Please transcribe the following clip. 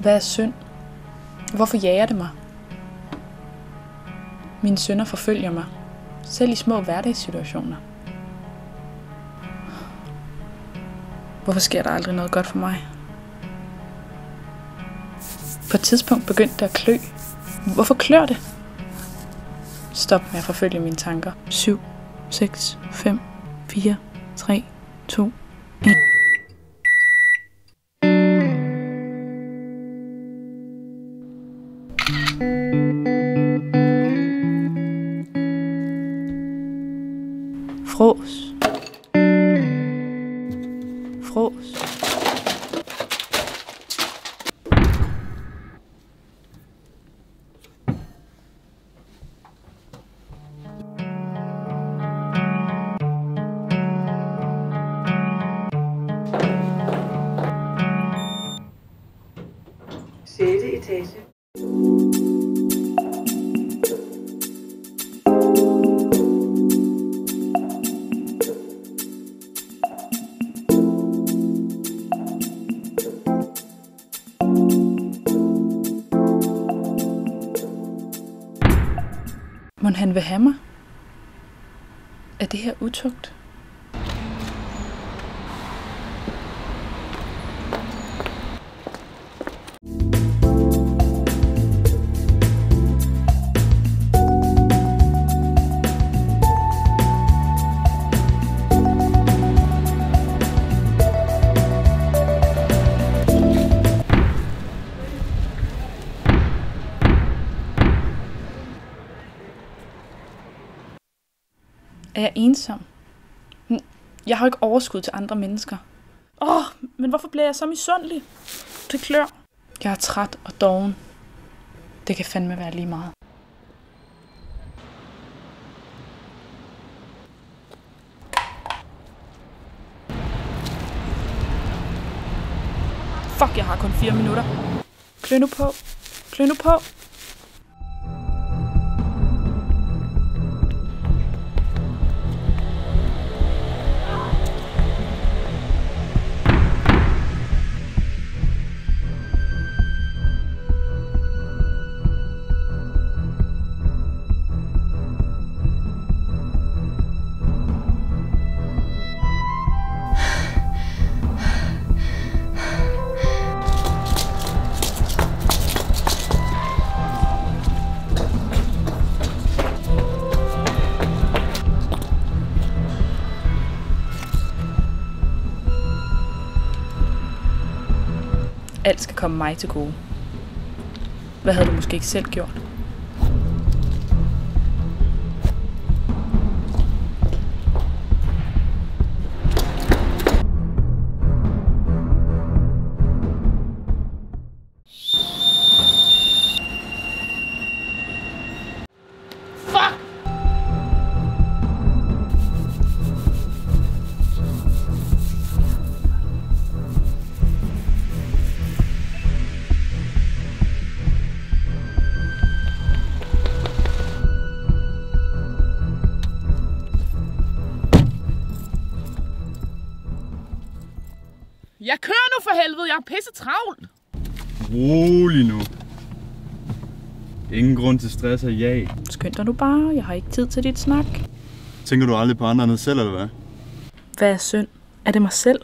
Hvad er synd? Hvorfor jager det mig? Mine synder forfølger mig, selv i små hverdagssituationer. Hvorfor sker der aldrig noget godt for mig? På et tidspunkt begyndte det at klø. Hvorfor klør det? Stop med at forfølge mine tanker. 7, 6, 5, 4, 3, 2, 1. Frås. Frås. Sjette etage. Mon han vil have mig? Er det her utugt? Er jeg ensom? Jeg har ikke overskud til andre mennesker. Men hvorfor bliver jeg så misundelig? Det klør. Jeg er træt og doven. Det kan fandme være lige meget. Fuck, jeg har kun 4 minutter. Klø nu på. Klø nu på. Alt skal komme mig til gode. Hvad havde du måske ikke selv gjort? Jeg kører nu for helvede, jeg er pisse travlt. Rolig nu. Ingen grund til stress og jag. Skynd dig nu bare, jeg har ikke tid til dit snak. Tænker du aldrig på andre end dig selv, eller hvad? Hvad er synd? Er det mig selv?